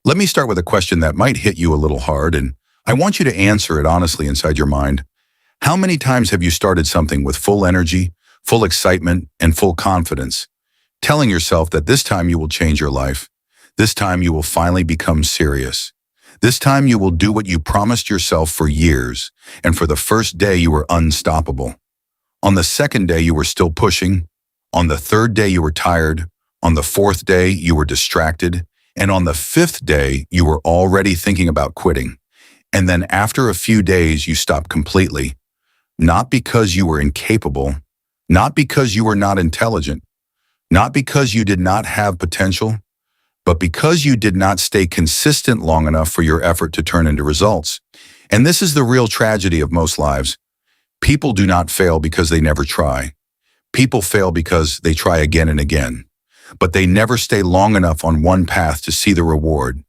Let me start with a question that might hit you a little hard, and I want you to answer it honestly inside your mind. How many times have you started something with full energy, full excitement, and full confidence, telling yourself that this time you will change your life? This time you will finally become serious. This time you will do what you promised yourself for years, and for the first day you were unstoppable. On the second day you were still pushing. On the third day you were tired. On the fourth day you were distracted. And on the fifth day you were already thinking about quitting. And then after a few days you stopped completely. Not because you were incapable, not because you were not intelligent, not because you did not have potential, but because you did not stay consistent long enough for your effort to turn into results. And this is the real tragedy of most lives. People do not fail because they never try. People fail because they try again and again, but they never stay long enough on one path to see the reward.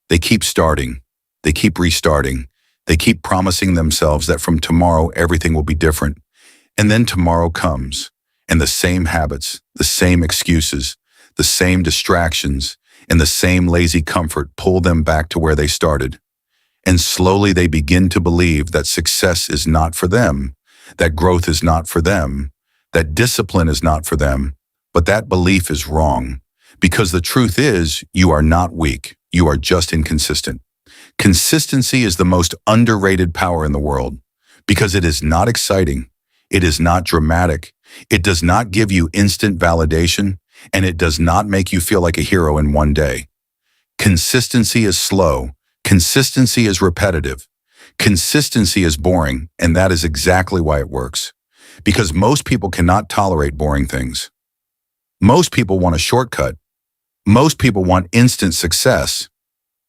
They keep starting. They keep restarting. They keep promising themselves that from tomorrow everything will be different. And then tomorrow comes, and the same habits, the same excuses, the same distractions, and the same lazy comfort pull them back to where they started. And slowly they begin to believe that success is not for them, that growth is not for them, that discipline is not for them. But that belief is wrong, because the truth is you are not weak, you are just inconsistent. Consistency is the most underrated power in the world, because it is not exciting, it is not dramatic, it does not give you instant validation, and it does not make you feel like a hero in one day. Consistency is slow, consistency is repetitive, consistency is boring, and that is exactly why it works. Because most people cannot tolerate boring things. Most people want a shortcut. Most people want instant success.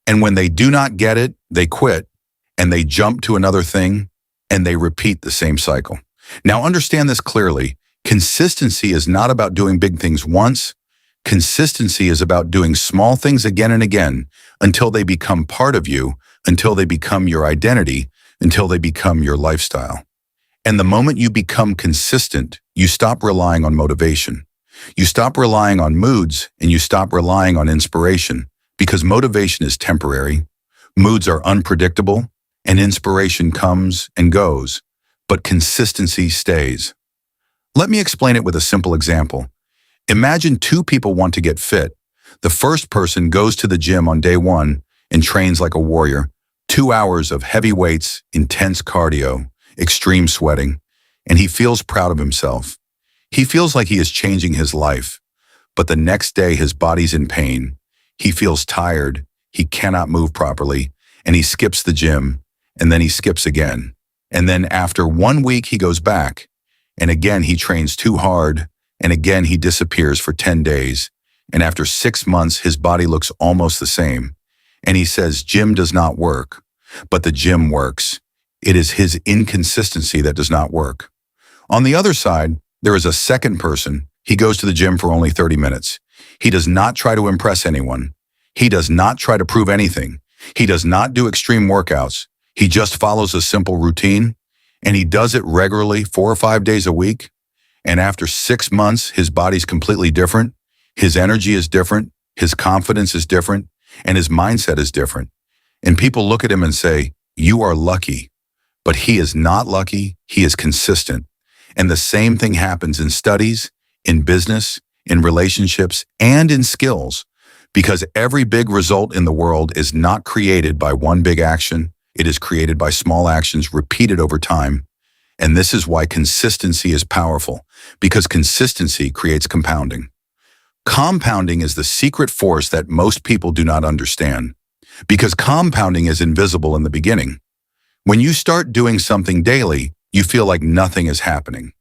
And when they do not get it, they quit, and they jump to another thing, and they repeat the same cycle. Now understand this clearly. Consistency is not about doing big things once. Consistency is about doing small things again and again until they become part of you, until they become your identity, until they become your lifestyle. And the moment you become consistent, you stop relying on motivation. You stop relying on moods, and you stop relying on inspiration, because motivation is temporary, moods are unpredictable, and inspiration comes and goes, but consistency stays. Let me explain it with a simple example. Imagine two people want to get fit. The first person goes to the gym on day one and trains like a warrior, 2 hours of heavy weights, intense cardio, extreme sweating, and he feels proud of himself. He feels like he is changing his life, but the next day his body's in pain. He feels tired, he cannot move properly, and he skips the gym, and then he skips again. And then after 1 week he goes back, and again he trains too hard, and again he disappears for 10 days, and after 6 months his body looks almost the same. And he says gym does not work, but the gym works. It is his inconsistency that does not work. On the other side, there is a second person. He goes to the gym for only 30 minutes. He does not try to impress anyone. He does not try to prove anything. He does not do extreme workouts. He just follows a simple routine, and he does it regularly 4 or 5 days a week. And after 6 months, his body's completely different. His energy is different. His confidence is different, and his mindset is different. And people look at him and say, "You are lucky." But he is not lucky. He is consistent. And the same thing happens in studies, in business, in relationships, and in skills. Because every big result in the world is not created by one big action. It is created by small actions repeated over time. And this is why consistency is powerful, because consistency creates compounding. Compounding is the secret force that most people do not understand, because compounding is invisible in the beginning. When you start doing something daily, you feel like nothing is happening.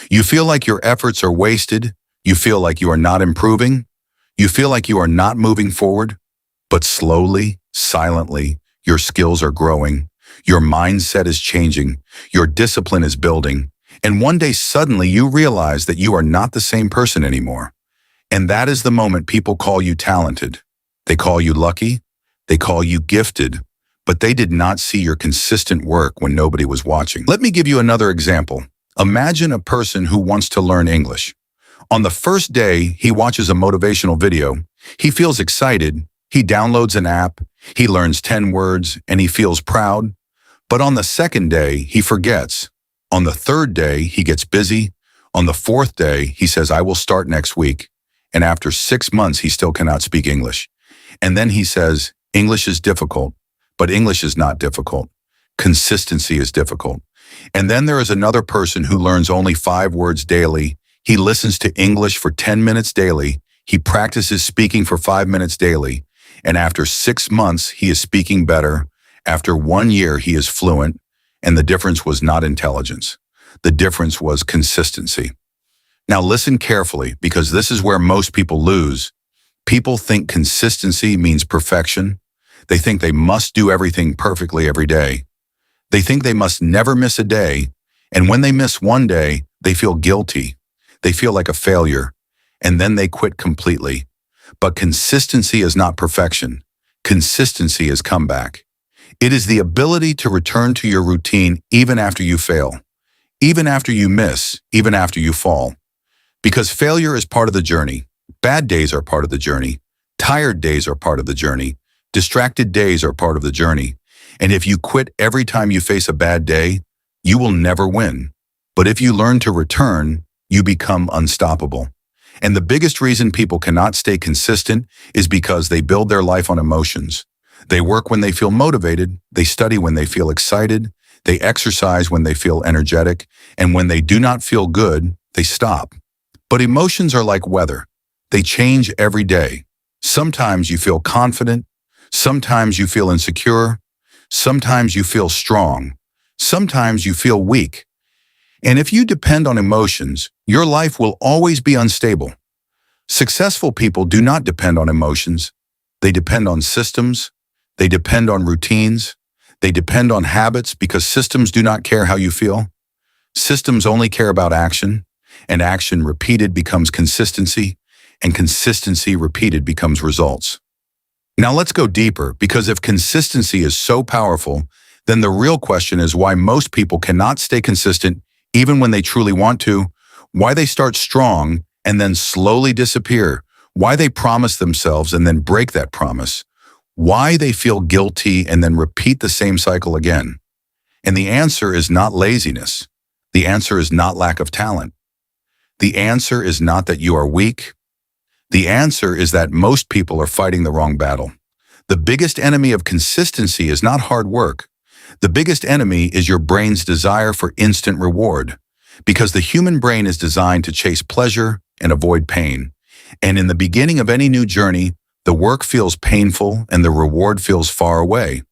You feel like your efforts are wasted. You feel like you are not improving. You feel like you are not moving forward. But slowly, silently, your skills are growing. Your mindset is changing. Your discipline is building. And one day suddenly you realize that you are not the same person anymore. And that is the moment people call you talented. They call you lucky. They call you gifted. But they did not see your consistent work when nobody was watching. Let me give you another example. Imagine a person who wants to learn English. On the first day, he watches a motivational video. He feels excited. He downloads an app. He learns 10 words and he feels proud, but on the second day, he forgets. On the third day, he gets busy. On the fourth day, he says, I will start next week. And after 6 months, he still cannot speak English. And then he says, English is difficult, but English is not difficult. Consistency is difficult. And then there is another person who learns only 5 words daily. He listens to English for 10 minutes daily. He practices speaking for 5 minutes daily. And after 6 months, he is speaking better. After 1 year, he is fluent. And the difference was not intelligence. The difference was consistency. Now listen carefully, because this is where most people lose. People think consistency means perfection. They think they must do everything perfectly every day. They think they must never miss a day, and when they miss one day, they feel guilty. They feel like a failure, and then they quit completely. But consistency is not perfection. Consistency is comeback. It is the ability to return to your routine even after you fail, even after you miss, even after you fall. Because failure is part of the journey. Bad days are part of the journey. Tired days are part of the journey. Distracted days are part of the journey. And if you quit every time you face a bad day, you will never win. But if you learn to return, you become unstoppable. And the biggest reason people cannot stay consistent is because they build their life on emotions. They work when they feel motivated, they study when they feel excited, they exercise when they feel energetic, and when they do not feel good, they stop. But emotions are like weather. They change every day. Sometimes you feel confident, sometimes you feel insecure, sometimes you feel strong, sometimes you feel weak. And if you depend on emotions, your life will always be unstable. Successful people do not depend on emotions. They depend on systems. They depend on routines. They depend on habits, because systems do not care how you feel. Systems only care about action, and action repeated becomes consistency, and consistency repeated becomes results. Now let's go deeper, because if consistency is so powerful, then the real question is why most people cannot stay consistent even when they truly want to, why they start strong and then slowly disappear, why they promise themselves and then break that promise, why they feel guilty and then repeat the same cycle again. And the answer is not laziness. The answer is not lack of talent. The answer is not that you are weak. The answer is that most people are fighting the wrong battle. The biggest enemy of consistency is not hard work. The biggest enemy is your brain's desire for instant reward, because the human brain is designed to chase pleasure and avoid pain. And in the beginning of any new journey, the work feels painful and the reward feels far away.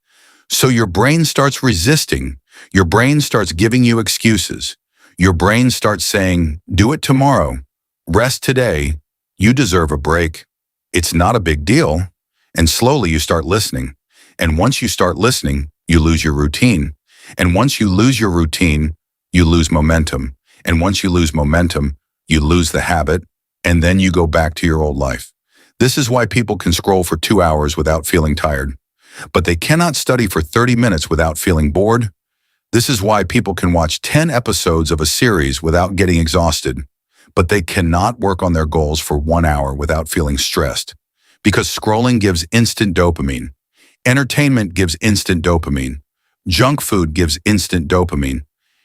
So your brain starts resisting. Your brain starts giving you excuses. Your brain starts saying, do it tomorrow, rest today, you deserve a break, it's not a big deal. And slowly you start listening. And once you start listening, you lose your routine. And once you lose your routine, you lose momentum. And once you lose momentum, you lose the habit, and then you go back to your old life. This is why people can scroll for 2 hours without feeling tired. But they cannot study for 30 minutes without feeling bored. This is why people can watch 10 episodes of a series without getting exhausted. But they cannot work on their goals for 1 hour without feeling stressed. Because scrolling gives instant dopamine. Entertainment gives instant dopamine. Junk food gives instant dopamine.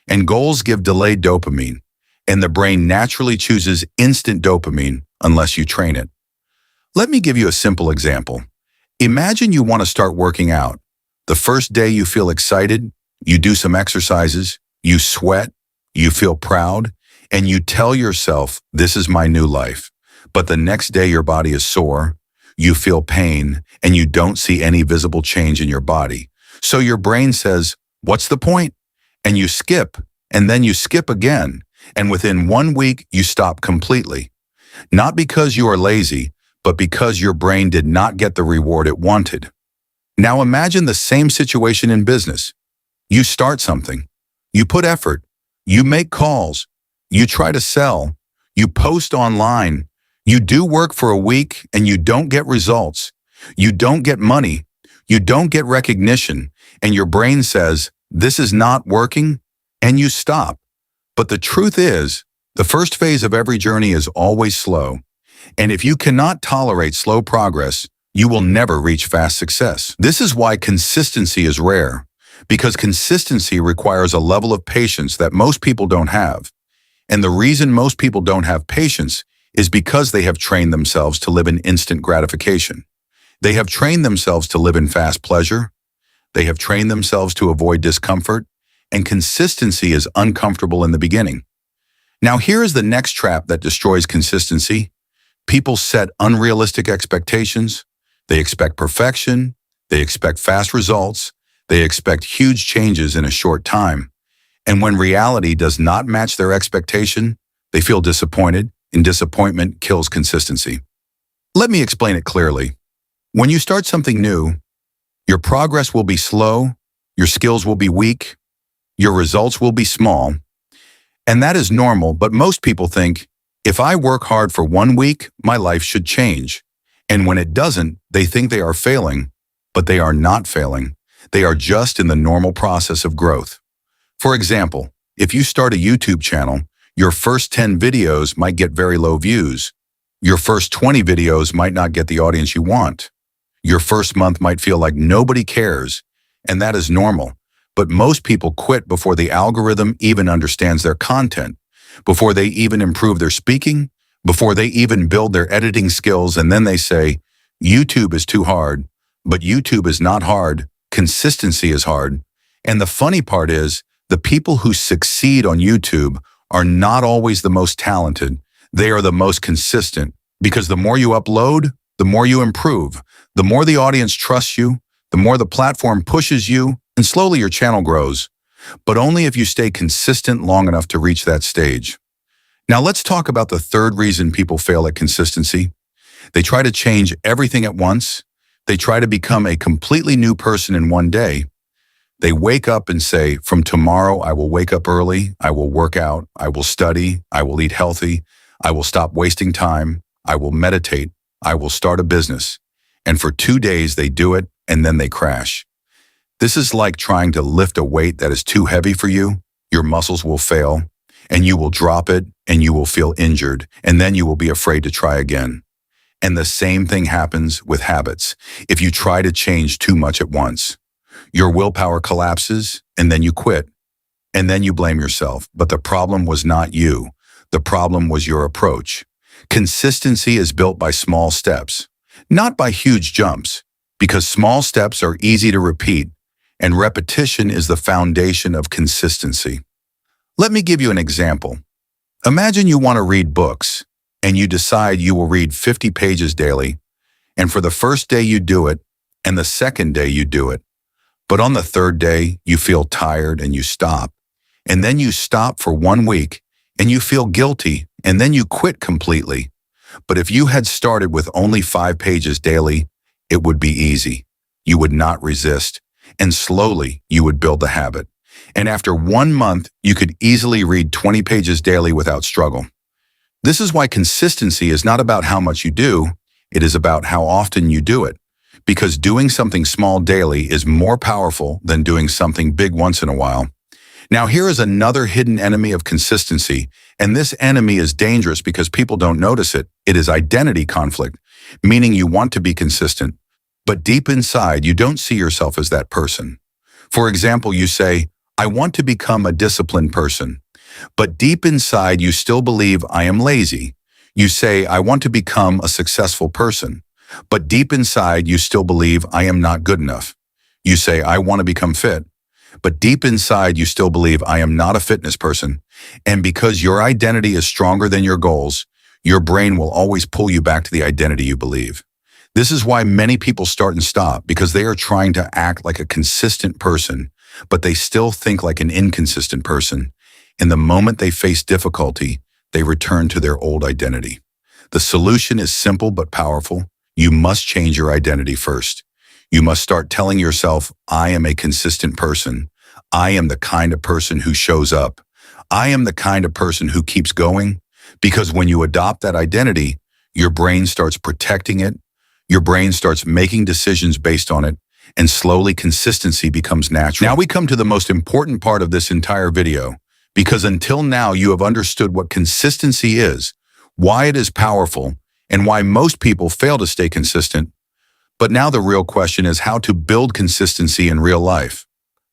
And goals give delayed dopamine. And the brain naturally chooses instant dopamine unless you train it. Let me give you a simple example. Imagine you want to start working out. The first day you feel excited, you do some exercises, you sweat, you feel proud, and you tell yourself, this is my new life. But the next day your body is sore, you feel pain, and you don't see any visible change in your body. So your brain says, what's the point? And you skip, and then you skip again. And within 1 week, you stop completely. Not because you are lazy, but because your brain did not get the reward it wanted. Now imagine the same situation in business. You start something. You put effort. You make calls. You try to sell. You post online. You do work for a week and you don't get results. You don't get money. You don't get recognition. And your brain says, this is not working, and you stop. But the truth is, the first phase of every journey is always slow. And if you cannot tolerate slow progress, you will never reach fast success. This is why consistency is rare, because consistency requires a level of patience that most people don't have. And the reason most people don't have patience is because they have trained themselves to live in instant gratification. They have trained themselves to live in fast pleasure. They have trained themselves to avoid discomfort, and consistency is uncomfortable in the beginning. Now, here is the next trap that destroys consistency. People set unrealistic expectations. They expect perfection. They expect fast results. They expect huge changes in a short time. And when reality does not match their expectation, they feel disappointed, and disappointment kills consistency. Let me explain it clearly. When you start something new, your progress will be slow, your skills will be weak, your results will be small. And that is normal, but most people think, if I work hard for 1 week, my life should change. And when it doesn't, they think they are failing, but they are not failing. They are just in the normal process of growth. For example, if you start a YouTube channel, your first 10 videos might get very low views. Your first 20 videos might not get the audience you want. Your first month might feel like nobody cares, and that is normal. But most people quit before the algorithm even understands their content, before they even improve their speaking, before they even build their editing skills, and then they say, YouTube is too hard. But YouTube is not hard. Consistency is hard. And the funny part is, the people who succeed on YouTube are not always the most talented. They are the most consistent, because the more you upload, the more you improve. The more the audience trusts you, the more the platform pushes you, and slowly your channel grows. But only if you stay consistent long enough to reach that stage. Now let's talk about the third reason people fail at consistency. They try to change everything at once. They try to become a completely new person in one day. They wake up and say, from tomorrow, I will wake up early, I will work out, I will study, I will eat healthy, I will stop wasting time, I will meditate, I will start a business. And for 2 days they do it, and then they crash. This is like trying to lift a weight that is too heavy for you. Your muscles will fail, and you will drop it, and you will feel injured, and then you will be afraid to try again. And the same thing happens with habits. If you try to change too much at once, your willpower collapses, and then you quit. And then you blame yourself. But the problem was not you. The problem was your approach. Consistency is built by small steps, not by huge jumps, because small steps are easy to repeat, and repetition is the foundation of consistency. Let me give you an example. Imagine you want to read books, and you decide you will read 50 pages daily, and for the first day you do it, and the second day you do it. But on the third day, you feel tired and you stop. And then you stop for 1 week and you feel guilty, and then you quit completely. But if you had started with only 5 pages daily, it would be easy. You would not resist, and slowly you would build the habit. And after 1 month, you could easily read 20 pages daily without struggle. This is why consistency is not about how much you do, it is about how often you do it. Because doing something small daily is more powerful than doing something big once in a while. Now here is another hidden enemy of consistency, and this enemy is dangerous because people don't notice it. It is identity conflict, meaning you want to be consistent, but deep inside you don't see yourself as that person. For example, you say, I want to become a disciplined person, but deep inside you still believe I am lazy. You say, I want to become a successful person, but deep inside you still believe I am not good enough. You say, I want to become fit, but deep inside you still believe I am not a fitness person. And because your identity is stronger than your goals, your brain will always pull you back to the identity you believe. This is why many people start and stop, because they are trying to act like a consistent person, but they still think like an inconsistent person. And the moment they face difficulty, they return to their old identity. The solution is simple but powerful. You must change your identity first. You must start telling yourself, I am a consistent person. I am the kind of person who shows up. I am the kind of person who keeps going. Because when you adopt that identity, your brain starts protecting it. Your brain starts making decisions based on it, and slowly consistency becomes natural. Now we come to the most important part of this entire video, because until now you have understood what consistency is, why it is powerful, and why most people fail to stay consistent. But now the real question is how to build consistency in real life.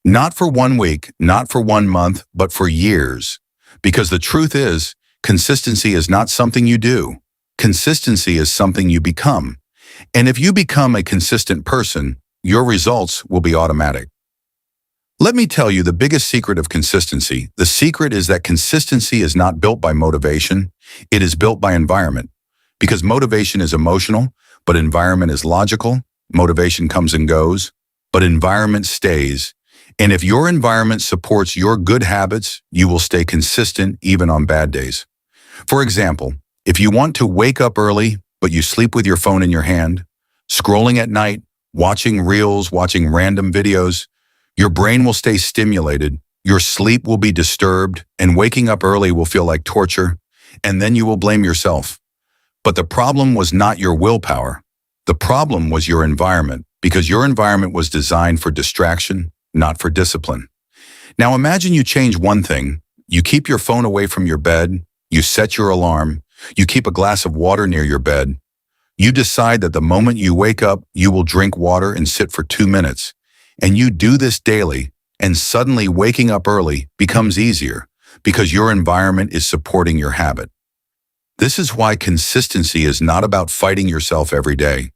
Not for 1 week, not for 1 month, but for years. Because the truth is, consistency is not something you do. Consistency is something you become. And if you become a consistent person, your results will be automatic. Let me tell you the biggest secret of consistency. The secret is that consistency is not built by motivation, it is built by environment. Because motivation is emotional, but environment is logical. Motivation comes and goes, but environment stays. And if your environment supports your good habits, you will stay consistent even on bad days. For example, if you want to wake up early, but you sleep with your phone in your hand, scrolling at night, watching reels, watching random videos, your brain will stay stimulated, your sleep will be disturbed, and waking up early will feel like torture, and then you will blame yourself. But the problem was not your willpower. The problem was your environment, because your environment was designed for distraction, not for discipline. Now imagine you change one thing. You keep your phone away from your bed, you set your alarm, you keep a glass of water near your bed. You decide that the moment you wake up, you will drink water and sit for 2 minutes. And you do this daily, and suddenly waking up early becomes easier because your environment is supporting your habit. This is why consistency is not about fighting yourself every day.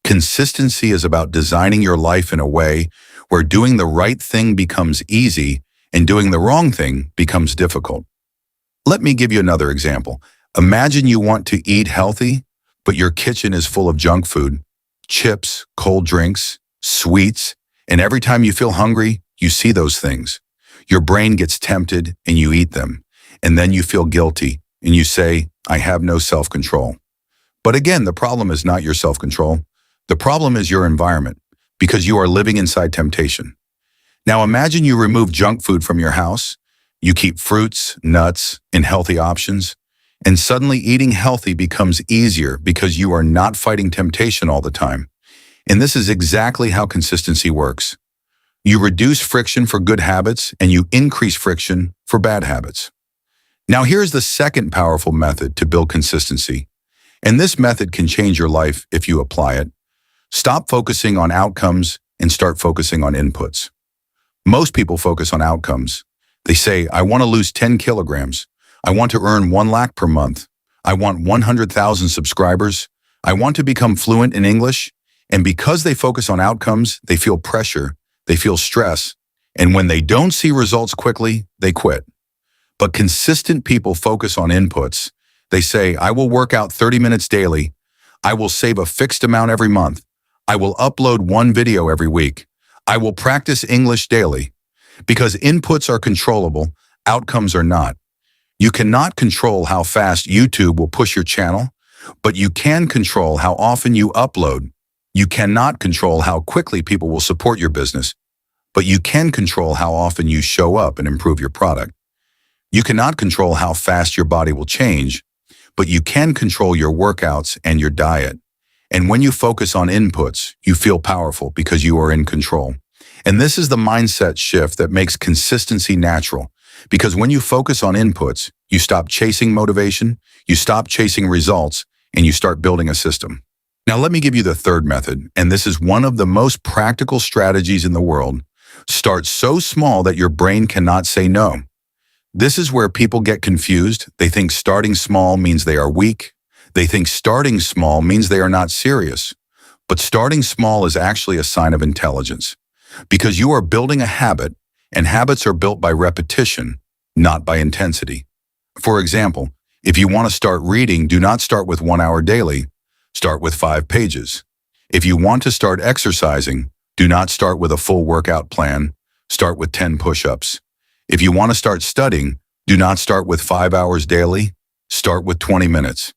Consistency is about designing your life in a way where doing the right thing becomes easy and doing the wrong thing becomes difficult. Let me give you another example. Imagine you want to eat healthy, but your kitchen is full of junk food, chips, cold drinks, sweets, and every time you feel hungry, you see those things. Your brain gets tempted and you eat them. And then you feel guilty and you say, I have no self-control. But again, the problem is not your self-control. The problem is your environment, because you are living inside temptation. Now imagine you remove junk food from your house. You keep fruits, nuts, and healthy options. And suddenly eating healthy becomes easier because you are not fighting temptation all the time. And this is exactly how consistency works. You reduce friction for good habits and you increase friction for bad habits. Now here's the second powerful method to build consistency. And this method can change your life if you apply it. Stop focusing on outcomes and start focusing on inputs. Most people focus on outcomes. They say, I want to lose 10 kilograms. I want to earn 1 lakh per month. I want 100,000 subscribers. I want to become fluent in English. And because they focus on outcomes, they feel pressure, they feel stress, and when they don't see results quickly, they quit. But consistent people focus on inputs. They say, I will work out 30 minutes daily. I will save a fixed amount every month. I will upload 1 video every week. I will practice English daily. Because inputs are controllable, outcomes are not. You cannot control how fast YouTube will push your channel, but you can control how often you upload. You cannot control how quickly people will support your business, but you can control how often you show up and improve your product. You cannot control how fast your body will change, but you can control your workouts and your diet. And when you focus on inputs, you feel powerful because you are in control. And this is the mindset shift that makes consistency natural. Because when you focus on inputs, you stop chasing motivation, you stop chasing results, and you start building a system. Now let me give you the third method, and this is one of the most practical strategies in the world. Start so small that your brain cannot say no. This is where people get confused. They think starting small means they are weak. They think starting small means they are not serious. But starting small is actually a sign of intelligence, because you are building a habit, and habits are built by repetition, not by intensity. For example, if you want to start reading, do not start with 1 hour daily. Start with 5 pages. If you want to start exercising, do not start with a full workout plan. Start with 10 push-ups. If you want to start studying, do not start with 5 hours daily. Start with 20 minutes.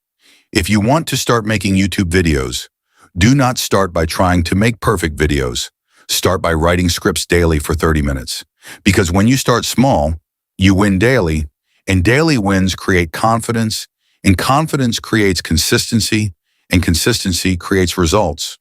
If you want to start making YouTube videos, do not start by trying to make perfect videos. Start by writing scripts daily for 30 minutes. Because when you start small, you win daily, and daily wins create confidence, and confidence creates consistency, and consistency creates results.